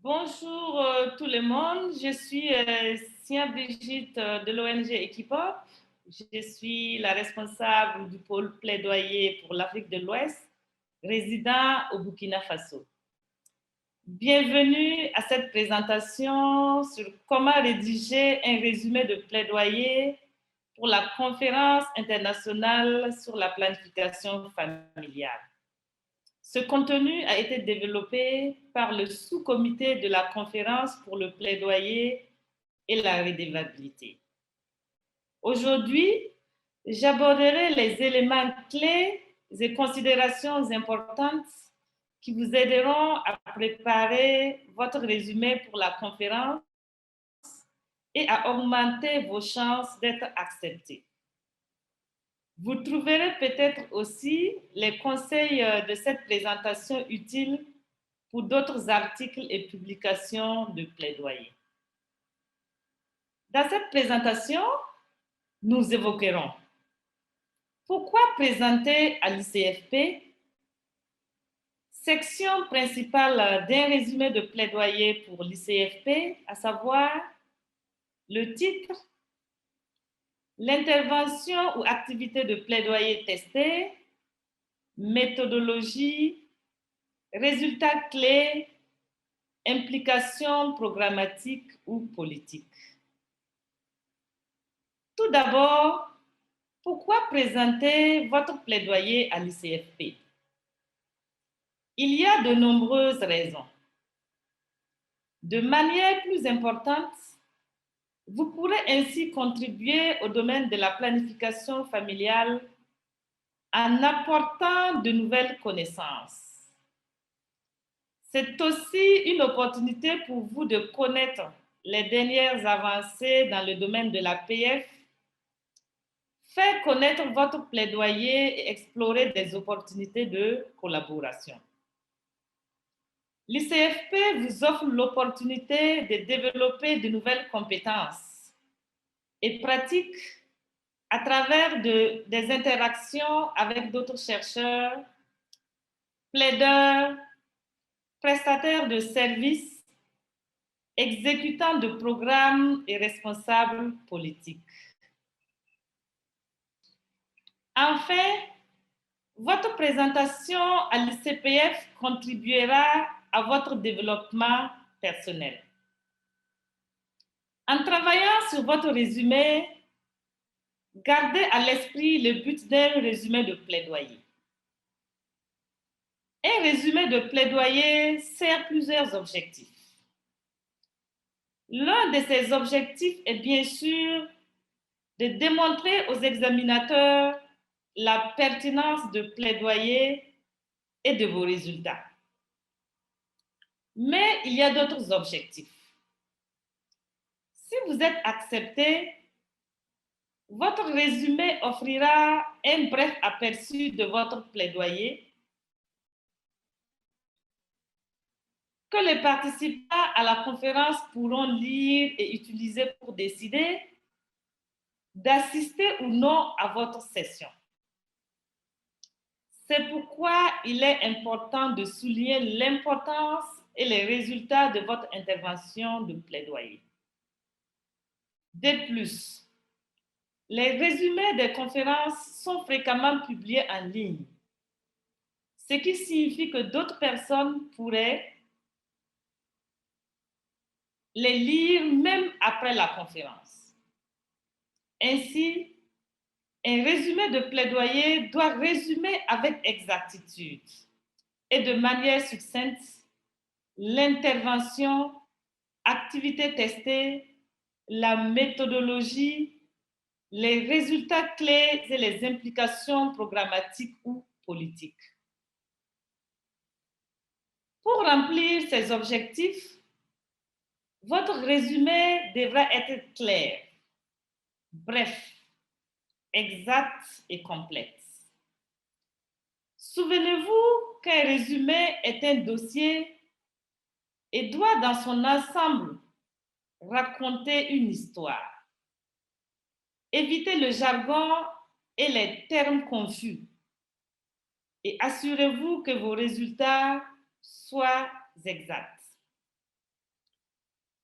Bonjour tout le monde, je suis Sia Brigitte de l'ONG Equipop. Je suis la responsable du pôle plaidoyer pour l'Afrique de l'Ouest, résident au Burkina Faso. Bienvenue à cette présentation sur comment rédiger un résumé de plaidoyer pour la conférence internationale sur la planification familiale. Ce contenu a été développé par le sous-comité de la conférence pour le plaidoyer et la redevabilité. Aujourd'hui, j'aborderai les éléments clés et considérations importantes qui vous aideront à préparer votre résumé pour la conférence et à augmenter vos chances d'être accepté. Vous trouverez peut-être aussi les conseils de cette présentation utiles pour d'autres articles et publications de plaidoyer. Dans cette présentation, nous évoquerons pourquoi présenter à l'ICFP, section principale d'un résumé de plaidoyer pour l'ICFP, à savoir le titre, l'intervention ou activité de plaidoyer testée, méthodologie, résultats clés, implications programmatiques ou politiques. Tout d'abord, pourquoi présenter votre plaidoyer à l'ICFP? Il y a de nombreuses raisons. De manière plus importante, vous pourrez ainsi contribuer au domaine de la planification familiale en apportant de nouvelles connaissances. C'est aussi une opportunité pour vous de connaître les dernières avancées dans le domaine de la PF, faire connaître votre plaidoyer et explorer des opportunités de collaboration. L'ICFP vous offre l'opportunité de développer de nouvelles compétences et pratiques à travers des interactions avec d'autres chercheurs, plaideurs, prestataires de services, exécutants de programmes et responsables politiques. Enfin, votre présentation à l'ICPF contribuera à votre développement personnel. En travaillant sur votre résumé, gardez à l'esprit le but d'un résumé de plaidoyer. Un résumé de plaidoyer sert plusieurs objectifs. L'un de ces objectifs est bien sûr de démontrer aux examinateurs la pertinence de plaidoyer et de vos résultats. Mais il y a d'autres objectifs. Si vous êtes accepté, votre résumé offrira un bref aperçu de votre plaidoyer que les participants à la conférence pourront lire et utiliser pour décider d'assister ou non à votre session. C'est pourquoi il est important de souligner l'importance et les résultats de votre intervention de plaidoyer. De plus, les résumés des conférences sont fréquemment publiés en ligne, ce qui signifie que d'autres personnes pourraient les lire même après la conférence. Ainsi, un résumé de plaidoyer doit résumer avec exactitude et de manière succincte l'intervention, activité testée, la méthodologie, les résultats clés et les implications programmatiques ou politiques. Pour remplir ces objectifs, votre résumé devra être clair, bref, exact et complète. Souvenez-vous qu'un résumé est un dossier et doit dans son ensemble raconter une histoire. Évitez le jargon et les termes confus et assurez-vous que vos résultats soient exacts.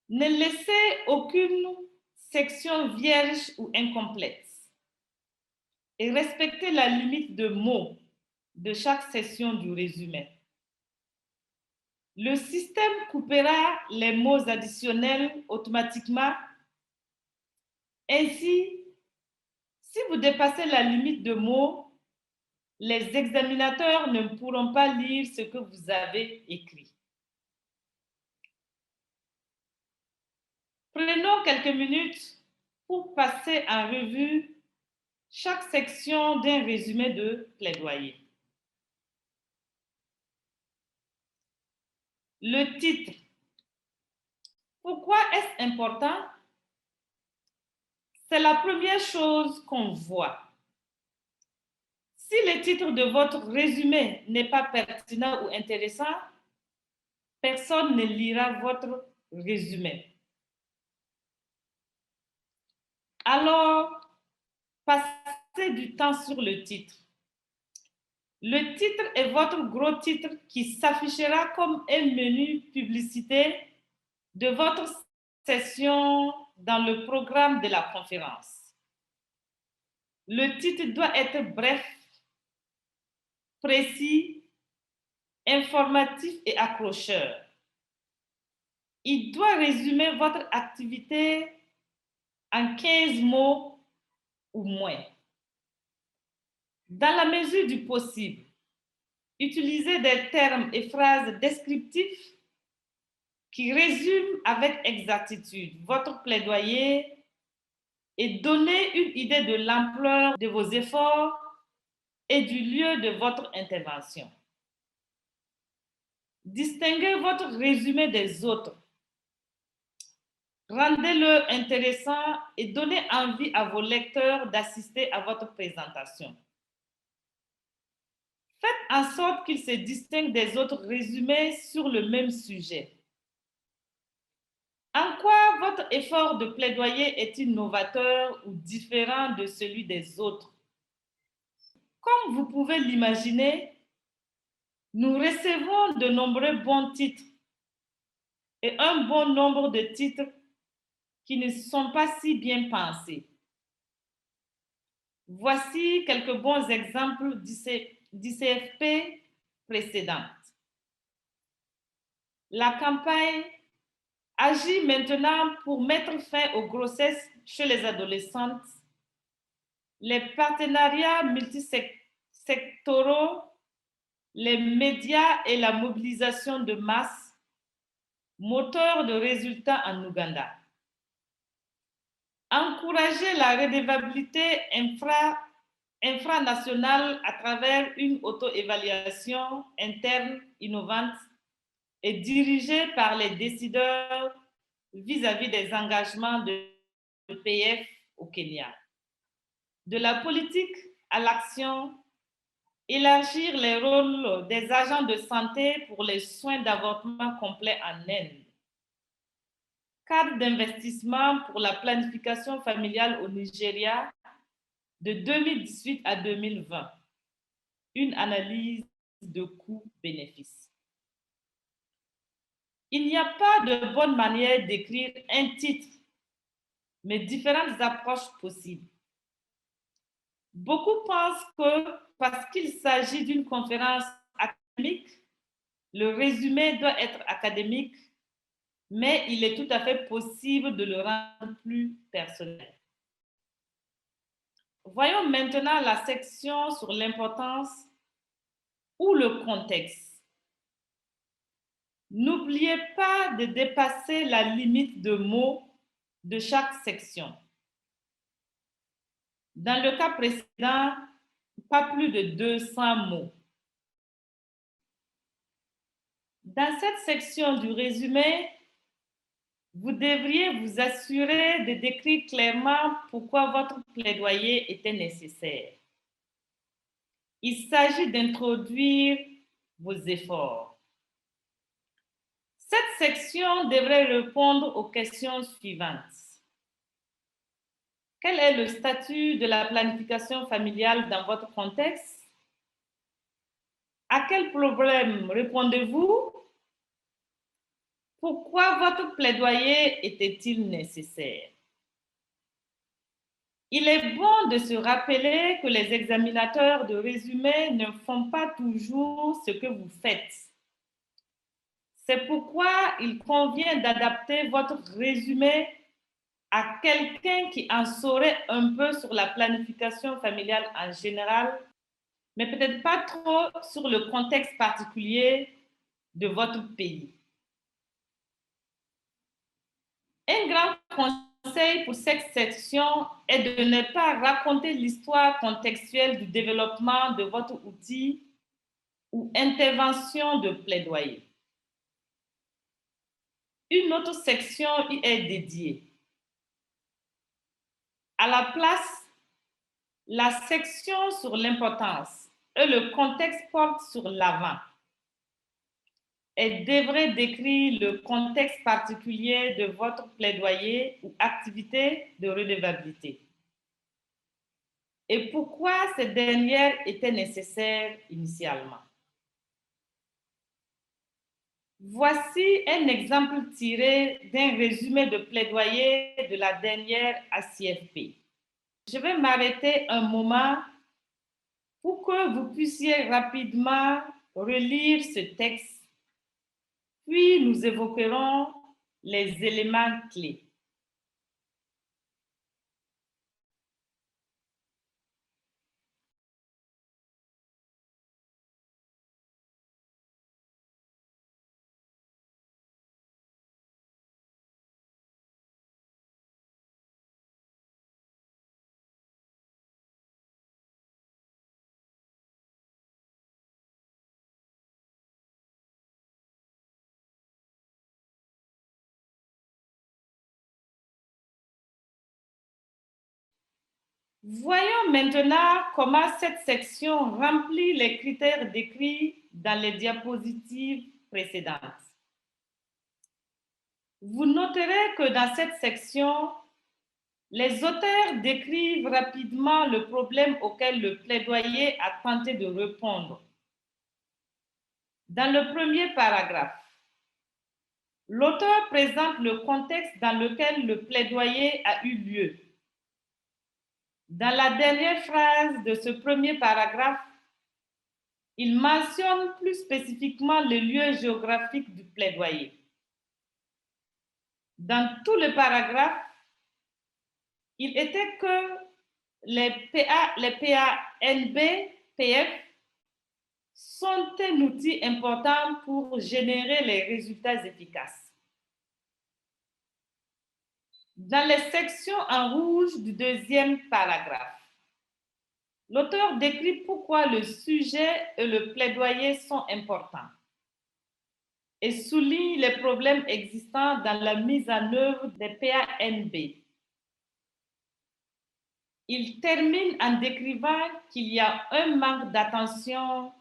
Ne laissez aucune section vierge ou incomplète et respectez la limite de mots de chaque section du résumé. Le système coupera les mots additionnels automatiquement. Ainsi, si vous dépassez la limite de mots, les examinateurs ne pourront pas lire ce que vous avez écrit. Prenons quelques minutes pour passer en revue chaque section d'un résumé de plaidoyer. Le titre. Pourquoi est-ce important? C'est la première chose qu'on voit. Si le titre de votre résumé n'est pas pertinent ou intéressant, personne ne lira votre résumé. Alors, passez du temps sur le titre. Le titre est votre gros titre qui s'affichera comme un menu publicité de votre session dans le programme de la conférence. Le titre doit être bref, précis, informatif et accrocheur. Il doit résumer votre activité en 15 mots ou moins. Dans la mesure du possible, utilisez des termes et phrases descriptifs qui résument avec exactitude votre plaidoyer et donnez une idée de l'ampleur de vos efforts et du lieu de votre intervention. Distinguez votre résumé des autres. Rendez-le intéressant et donnez envie à vos lecteurs d'assister à votre présentation. Faites en sorte qu'ils se distinguent des autres résumés sur le même sujet. En quoi votre effort de plaidoyer est-il novateur ou différent de celui des autres? Comme vous pouvez l'imaginer, nous recevons de nombreux bons titres et un bon nombre de titres qui ne sont pas si bien pensés. Voici quelques bons exemples d'ICFP précédentes. La campagne agit maintenant pour mettre fin aux grossesses chez les adolescentes. Les partenariats multisectoraux, les médias et la mobilisation de masse, moteur de résultats en Ouganda. Encourager la redevabilité infranationale à travers une auto-évaluation interne innovante et dirigée par les décideurs vis-à-vis des engagements de l'EPF au Kenya. De la politique à l'action, élargir les rôles des agents de santé pour les soins d'avortement complets en Inde. Cadre d'investissement pour la planification familiale au Nigeria de 2018 à 2020. Une analyse de coûts-bénéfices. Il n'y a pas de bonne manière d'écrire un titre, mais différentes approches possibles. Beaucoup pensent que parce qu'il s'agit d'une conférence académique, le résumé doit être académique, mais il est tout à fait possible de le rendre plus personnel. Voyons maintenant la section sur l'importance ou le contexte. N'oubliez pas de dépasser la limite de mots de chaque section. Dans le cas précédent, pas plus de 200 mots. Dans cette section du résumé, vous devriez vous assurer de décrire clairement pourquoi votre plaidoyer était nécessaire. Il s'agit d'introduire vos efforts. Cette section devrait répondre aux questions suivantes. Quel est le statut de la planification familiale dans votre contexte? À quel problème répondez-vous? Pourquoi votre plaidoyer était-il nécessaire? Il est bon de se rappeler que les examinateurs de résumé ne font pas toujours ce que vous faites. C'est pourquoi il convient d'adapter votre résumé à quelqu'un qui en saurait un peu sur la planification familiale en général, mais peut-être pas trop sur le contexte particulier de votre pays. Un grand conseil pour cette section est de ne pas raconter l'histoire contextuelle du développement de votre outil ou intervention de plaidoyer. Une autre section y est dédiée. À la place, la section sur l'importance et le contexte porte sur l'avant. Elle devrait décrire le contexte particulier de votre plaidoyer ou activité de redevabilité et pourquoi cette dernière était nécessaire initialement. Voici un exemple tiré d'un résumé de plaidoyer de la dernière ACFP. Je vais m'arrêter un moment pour que vous puissiez rapidement relire ce texte, puis nous évoquerons les éléments clés. Voyons maintenant comment cette section remplit les critères décrits dans les diapositives précédentes. Vous noterez que dans cette section, les auteurs décrivent rapidement le problème auquel le plaidoyer a tenté de répondre. Dans le premier paragraphe, l'auteur présente le contexte dans lequel le plaidoyer a eu lieu. Dans la dernière phrase de ce premier paragraphe, il mentionne plus spécifiquement le lieu géographique du plaidoyer. Dans tout le paragraphe, il était que les PANB, PF, sont un outil important pour générer les résultats efficaces. Dans les sections en rouge du deuxième paragraphe, l'auteur décrit pourquoi le sujet et le plaidoyer sont importants et souligne les problèmes existants dans la mise en œuvre des PANB. Il termine en décrivant qu'il y a un manque d'attention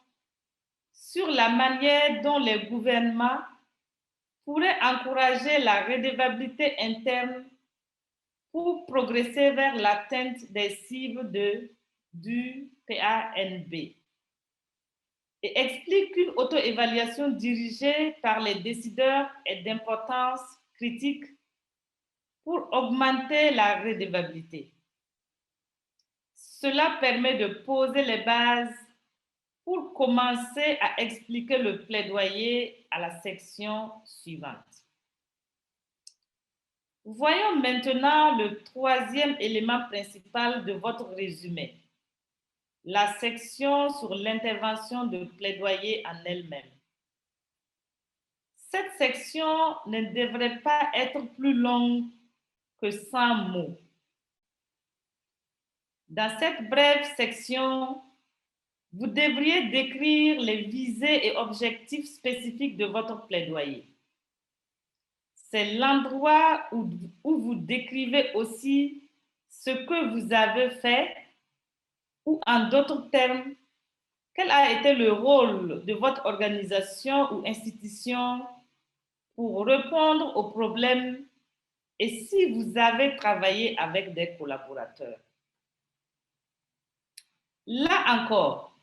sur la manière dont les gouvernements pourraient encourager la redevabilité interne pour progresser vers l'atteinte des cibles du PANB et explique qu'une auto-évaluation dirigée par les décideurs est d'importance critique pour augmenter la redevabilité. Cela permet de poser les bases pour commencer à expliquer le plaidoyer à la section suivante. Voyons maintenant le troisième élément principal de votre résumé, la section sur l'intervention de plaidoyer en elle-même. Cette section ne devrait pas être plus longue que 100 mots. Dans cette brève section, vous devriez décrire les visées et objectifs spécifiques de votre plaidoyer. C'est l'endroit où vous décrivez aussi ce que vous avez fait ou en d'autres termes, quel a été le rôle de votre organisation ou institution pour répondre aux problèmes et si vous avez travaillé avec des collaborateurs. Là encore,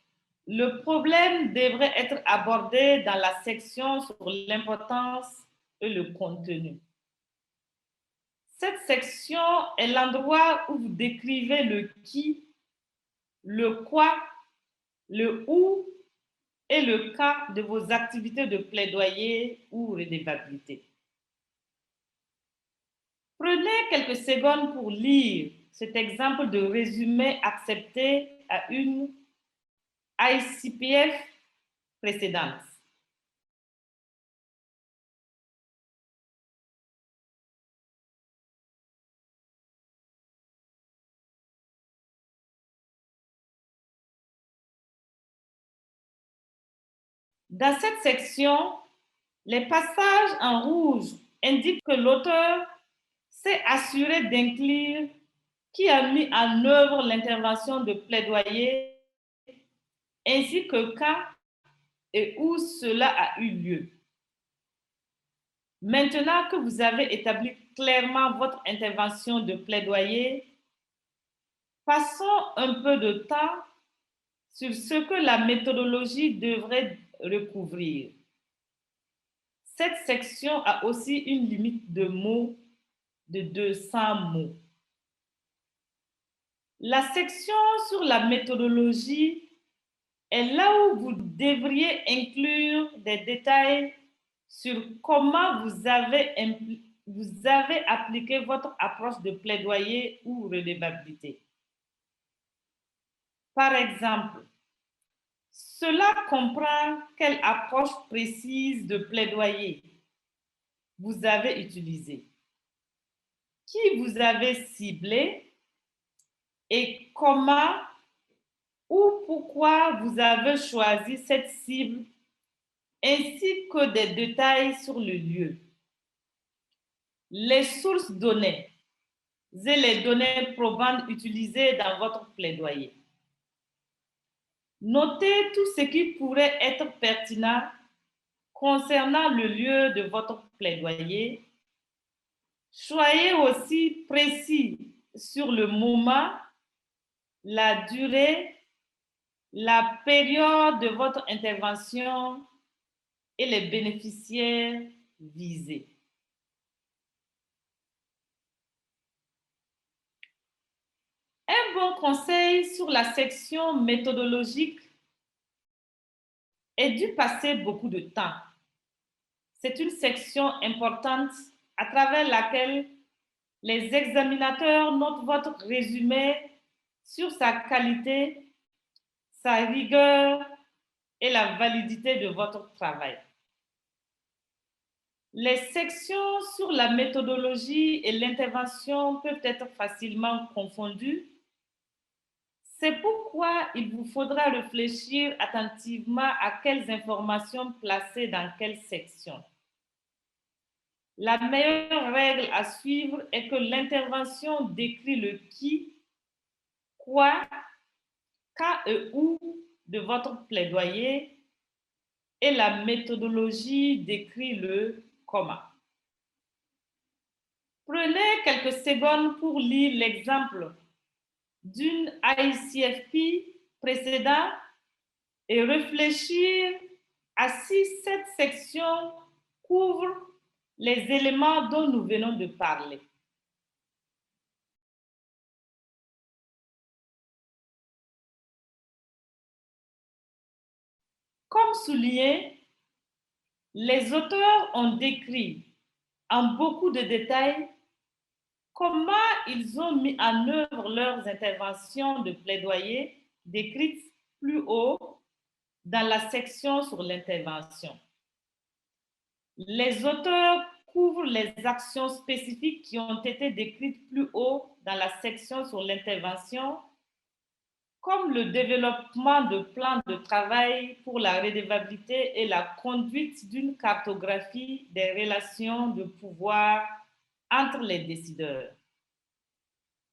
le problème devrait être abordé dans la section sur l'importance et le contenu. Cette section est l'endroit où vous décrivez le qui, le quoi, le où et le cas de vos activités de plaidoyer ou redevabilité. Prenez quelques secondes pour lire cet exemple de résumé accepté à une ICPF précédente. Dans cette section, les passages en rouge indiquent que l'auteur s'est assuré d'inclure qui a mis en œuvre l'intervention de plaidoyer ainsi que quand et où cela a eu lieu. Maintenant que vous avez établi clairement votre intervention de plaidoyer, passons un peu de temps sur ce que la méthodologie devrait recouvrir. Cette section a aussi une limite de mots de 200 mots. La section sur la méthodologie est là où vous devriez inclure des détails sur comment vous avez appliqué votre approche de plaidoyer ou redevabilité. Par exemple, cela comprend quelle approche précise de plaidoyer vous avez utilisée, qui vous avez ciblé et comment ou pourquoi vous avez choisi cette cible, ainsi que des détails sur le lieu, les sources données et les données probantes utilisées dans votre plaidoyer. Notez tout ce qui pourrait être pertinent concernant le lieu de votre plaidoyer. Soyez aussi précis sur le moment, la durée, la période de votre intervention et les bénéficiaires visés. Un bon conseil sur la section méthodologique est d'y passer beaucoup de temps. C'est une section importante à travers laquelle les examinateurs notent votre résumé sur sa qualité, sa rigueur et la validité de votre travail. Les sections sur la méthodologie et l'intervention peuvent être facilement confondues. C'est pourquoi il vous faudra réfléchir attentivement à quelles informations placer dans quelle section. La meilleure règle à suivre est que l'intervention décrit le qui, quoi, quand et où de votre plaidoyer et la méthodologie décrit le comment. Prenez quelques secondes pour lire l'exemple d'une ICFP précédente et réfléchir à si cette section couvre les éléments dont nous venons de parler. Comme souligné, les auteurs ont décrit en beaucoup de détails comment ils ont mis en œuvre leurs interventions de plaidoyer décrites plus haut dans la section sur l'intervention. Les auteurs couvrent les actions spécifiques qui ont été décrites plus haut dans la section sur l'intervention, comme le développement de plans de travail pour la redevabilité et la conduite d'une cartographie des relations de pouvoir entre les décideurs.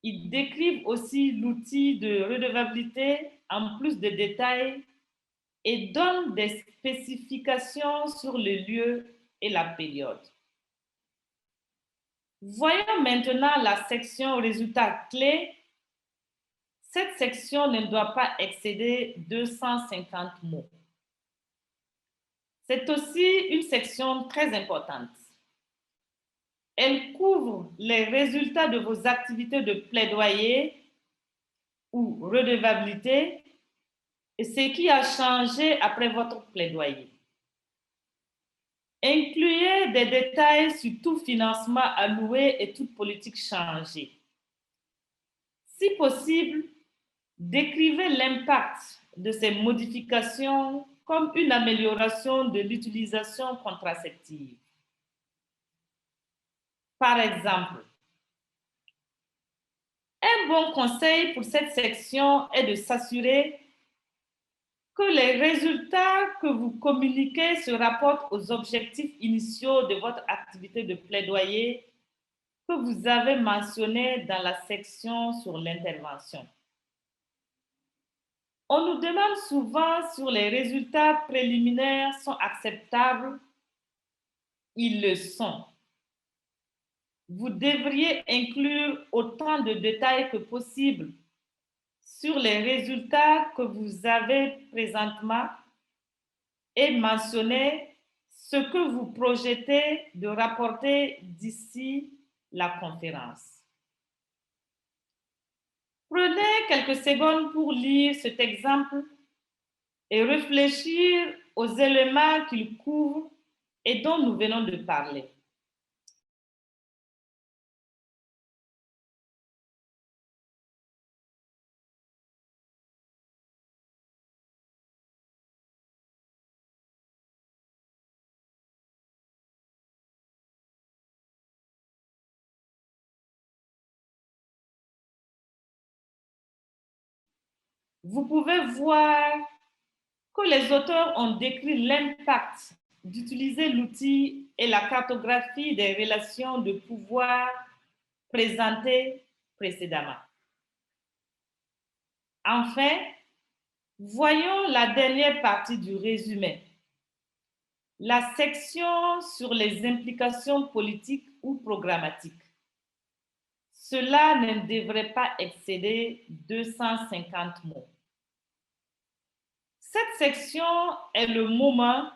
Ils décrivent aussi l'outil de redevabilité en plus de détails et donnent des spécifications sur le lieu et la période. Voyons maintenant la section résultats clés. Cette section ne doit pas excéder 250 mots. C'est aussi une section très importante. Elle couvre les résultats de vos activités de plaidoyer ou redevabilité et ce qui a changé après votre plaidoyer. Incluez des détails sur tout financement alloué et toute politique changée. Si possible, décrivez l'impact de ces modifications comme une amélioration de l'utilisation contraceptive. Par exemple, un bon conseil pour cette section est de s'assurer que les résultats que vous communiquez se rapportent aux objectifs initiaux de votre activité de plaidoyer que vous avez mentionnés dans la section sur l'intervention. On nous demande souvent si les résultats préliminaires sont acceptables. Ils le sont. Vous devriez inclure autant de détails que possible sur les résultats que vous avez présentement et mentionner ce que vous projetez de rapporter d'ici la conférence. Prenez quelques secondes pour lire cet exemple et réfléchir aux éléments qu'il couvre et dont nous venons de parler. Vous pouvez voir que les auteurs ont décrit l'impact d'utiliser l'outil et la cartographie des relations de pouvoir présentées précédemment. Enfin, voyons la dernière partie du résumé, la section sur les implications politiques ou programmatiques. Cela ne devrait pas excéder 250 mots. Cette section est le moment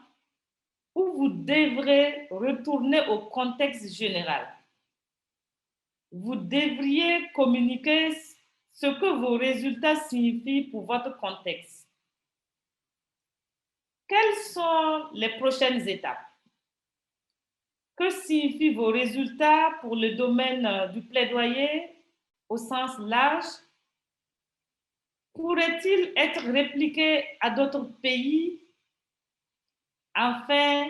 où vous devrez retourner au contexte général. Vous devriez communiquer ce que vos résultats signifient pour votre contexte. Quelles sont les prochaines étapes? Que signifient vos résultats pour le domaine du plaidoyer au sens large? Pourrait-il être répliqué à d'autres pays? Enfin,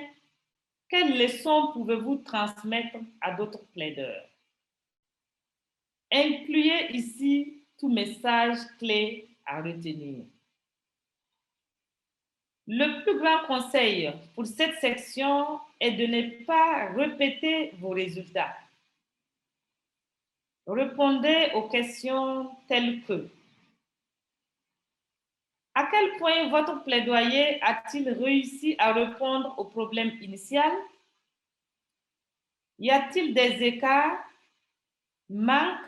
quelles leçons pouvez-vous transmettre à d'autres plaideurs? Incluez ici tout message clé à retenir. Le plus grand conseil pour cette section est de ne pas répéter vos résultats. Répondez aux questions telles que: à quel point votre plaidoyer a-t-il réussi à répondre au problème initial? Y a-t-il des écarts, manques?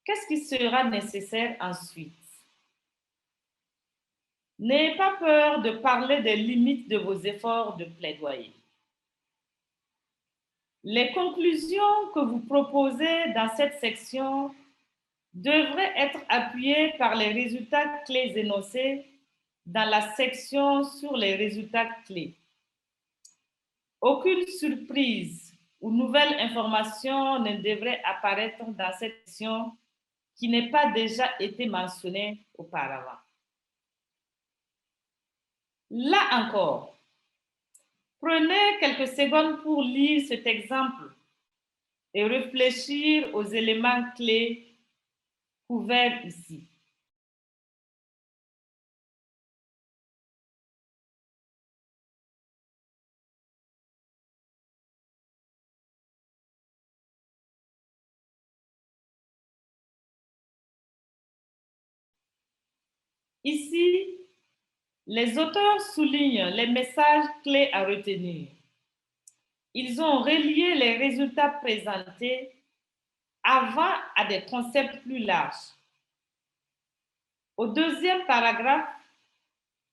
Qu'est-ce qui sera nécessaire ensuite? N'ayez pas peur de parler des limites de vos efforts de plaidoyer. Les conclusions que vous proposez dans cette section devraient être appuyées par les résultats clés énoncés dans la section sur les résultats clés. Aucune surprise ou nouvelle information ne devrait apparaître dans cette section qui n'ait pas déjà été mentionnée auparavant. Là encore, prenez quelques secondes pour lire cet exemple et réfléchir aux éléments clés couverts ici. Ici, les auteurs soulignent les messages clés à retenir. Ils ont relié les résultats présentés avant à des concepts plus larges. Au deuxième paragraphe,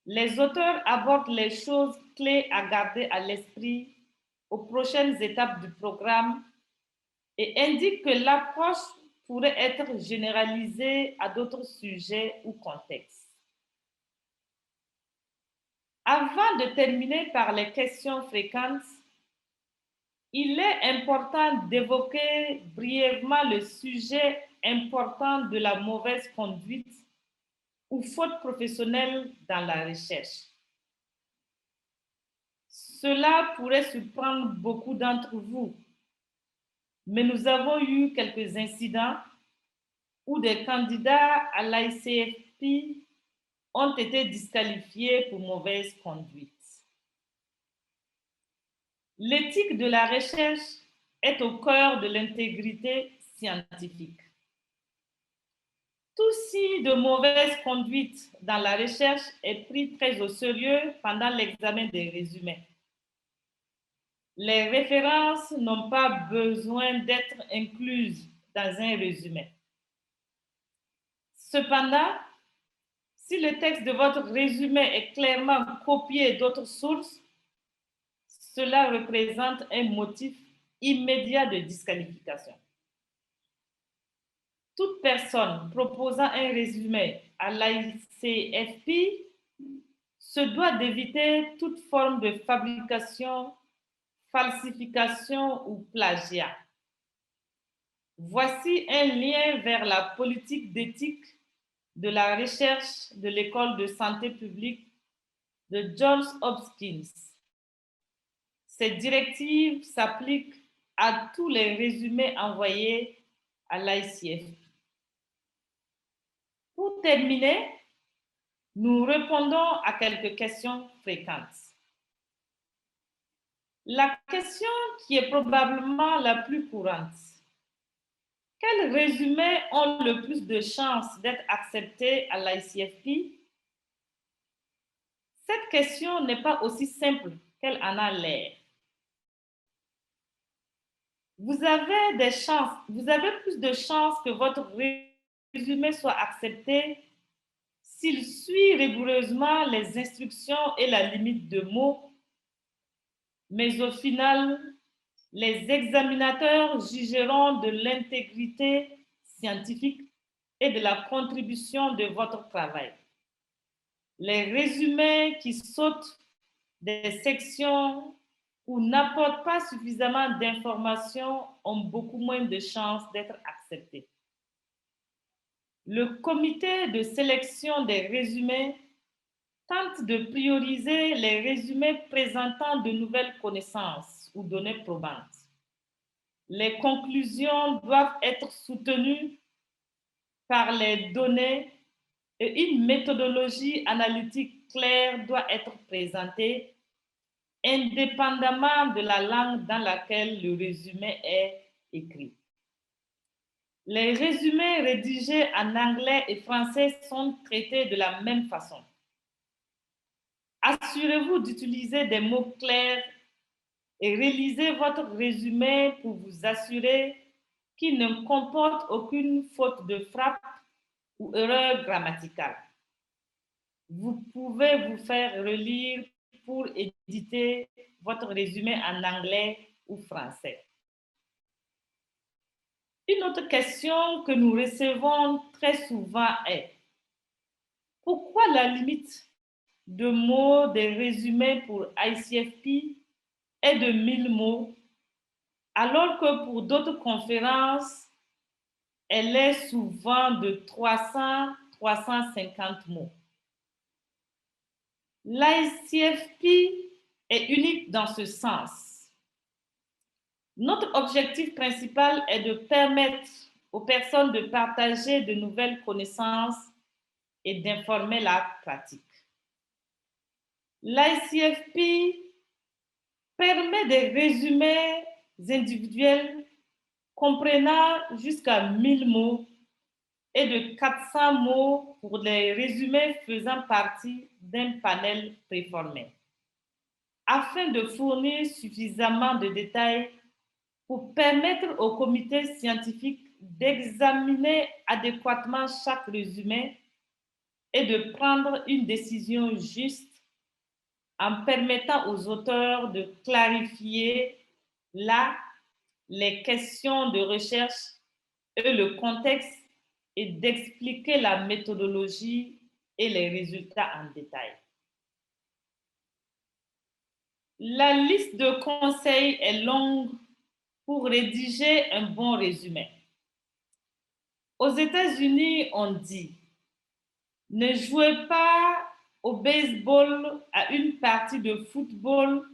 les auteurs abordent les choses clés à garder à l'esprit aux prochaines étapes du programme et indique que l'approche pourrait être généralisée à d'autres sujets ou contextes. Avant de terminer par les questions fréquentes, il est important d'évoquer brièvement le sujet important de la mauvaise conduite ou faute professionnelle dans la recherche. Cela pourrait surprendre beaucoup d'entre vous, mais nous avons eu quelques incidents où des candidats à l'ICFP ont été disqualifiés pour mauvaise conduite. L'éthique de la recherche est au cœur de l'intégrité scientifique. Tout signe de mauvaise conduite dans la recherche est pris très au sérieux pendant l'examen des résumés. Les références n'ont pas besoin d'être incluses dans un résumé. Cependant, si le texte de votre résumé est clairement copié d'autres sources, cela représente un motif immédiat de disqualification. Toute personne proposant un résumé à l'ICFP se doit d'éviter toute forme de fabrication, falsification ou plagiat. Voici un lien vers la politique d'éthique de la recherche de l'École de santé publique de Johns Hopkins. Cette directive s'applique à tous les résumés envoyés à l'ICFP. Pour terminer, nous répondons à quelques questions fréquentes. La question qui est probablement la plus courante: quels résumés ont le plus de chances d'être acceptés à l'ICFP? Cette question n'est pas aussi simple qu'elle en a l'air. Vous avez plus de chances que votre résumé soit accepté s'il suit rigoureusement les instructions et la limite de mots, mais au final, les examinateurs jugeront de l'intégrité scientifique et de la contribution de votre travail. Les résumés qui sautent des sections ou n'apportent pas suffisamment d'informations ont beaucoup moins de chances d'être acceptés. Le comité de sélection des résumés tente de prioriser les résumés présentant de nouvelles connaissances ou données probantes. Les conclusions doivent être soutenues par les données et une méthodologie analytique claire doit être présentée, indépendamment de la langue dans laquelle le résumé est écrit. Les résumés rédigés en anglais et français sont traités de la même façon. Assurez-vous d'utiliser des mots clairs et rélisez votre résumé pour vous assurer qu'il ne comporte aucune faute de frappe ou erreur grammaticale. Vous pouvez vous faire relire pour éditer votre résumé en anglais ou français. Une autre question que nous recevons très souvent est: pourquoi la limite de mots des résumés pour ICFP est de 1000 mots, alors que pour d'autres conférences, elle est souvent de 300-350 mots? L'ICFP est unique dans ce sens. Notre objectif principal est de permettre aux personnes de partager de nouvelles connaissances et d'informer la pratique. L'ICFP permet des résumés individuels comprenant jusqu'à 1000 mots et de 400 mots pour les résumés faisant partie d'un panel préformé, afin de fournir suffisamment de détails pour permettre au comité scientifique d'examiner adéquatement chaque résumé et de prendre une décision juste en permettant aux auteurs de clarifier Là, les questions de recherche et le contexte et d'expliquer la méthodologie et les résultats en détail. La liste de conseils est longue pour rédiger un bon résumé. Aux États-Unis, on dit « Ne jouez pas au baseball à une partie de football ».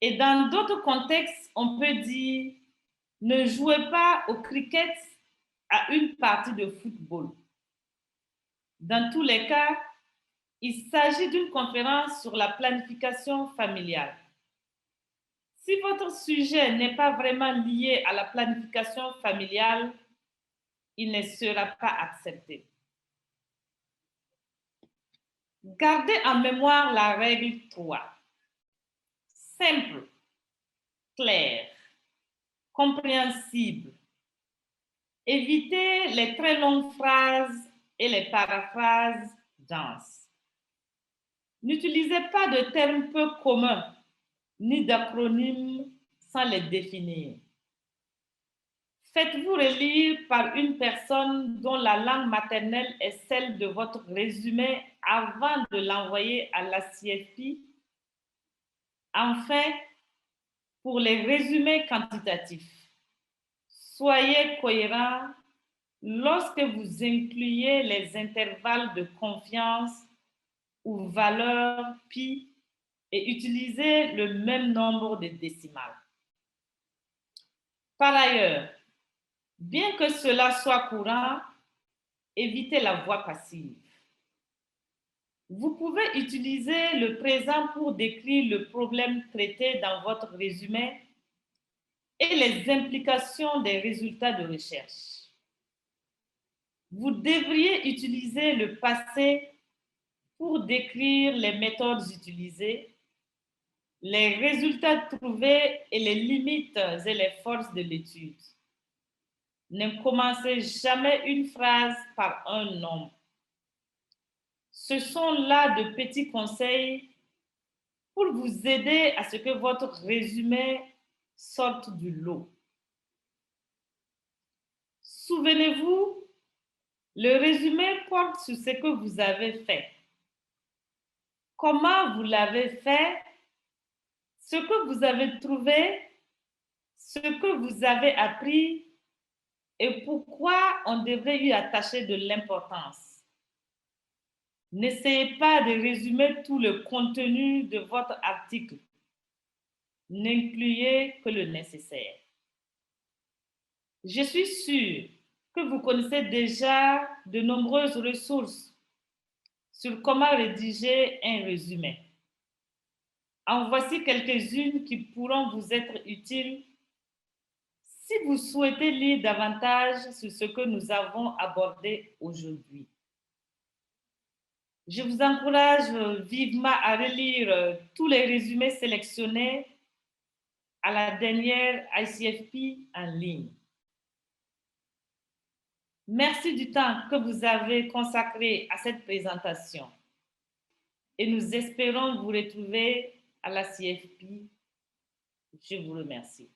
Et dans d'autres contextes, on peut dire « Ne jouez pas au cricket à une partie de football ». Dans tous les cas, il s'agit d'une conférence sur la planification familiale. Si votre sujet n'est pas vraiment lié à la planification familiale, il ne sera pas accepté. Gardez en mémoire la règle 3. Simple, clair, compréhensible. Évitez les très longues phrases et les paraphrases denses. N'utilisez pas de termes peu communs ni d'acronymes sans les définir. Faites-vous relire par une personne dont la langue maternelle est celle de votre résumé avant de l'envoyer à la CFP. Enfin, pour les résumés quantitatifs, soyez cohérents lorsque vous incluez les intervalles de confiance ou valeurs pi et utilisez le même nombre de décimales. Par ailleurs, bien que cela soit courant, évitez la voix passive. Vous pouvez utiliser le présent pour décrire le problème traité dans votre résumé et les implications des résultats de recherche. Vous devriez utiliser le passé pour décrire les méthodes utilisées, les résultats trouvés et les limites et les forces de l'étude. Ne commencez jamais une phrase par un nom. Ce sont là de petits conseils pour vous aider à ce que votre résumé sorte du lot. Souvenez-vous, le résumé porte sur ce que vous avez fait, comment vous l'avez fait, ce que vous avez trouvé, ce que vous avez appris et pourquoi on devrait y attacher de l'importance. N'essayez pas de résumer tout le contenu de votre article. N'incluez que le nécessaire. Je suis sûre que vous connaissez déjà de nombreuses ressources sur comment rédiger un résumé. En voici quelques-unes qui pourront vous être utiles si vous souhaitez lire davantage sur ce que nous avons abordé aujourd'hui. Je vous encourage vivement à relire tous les résumés sélectionnés à la dernière ICFP en ligne. Merci du temps que vous avez consacré à cette présentation et nous espérons vous retrouver à la CFP. Je vous remercie.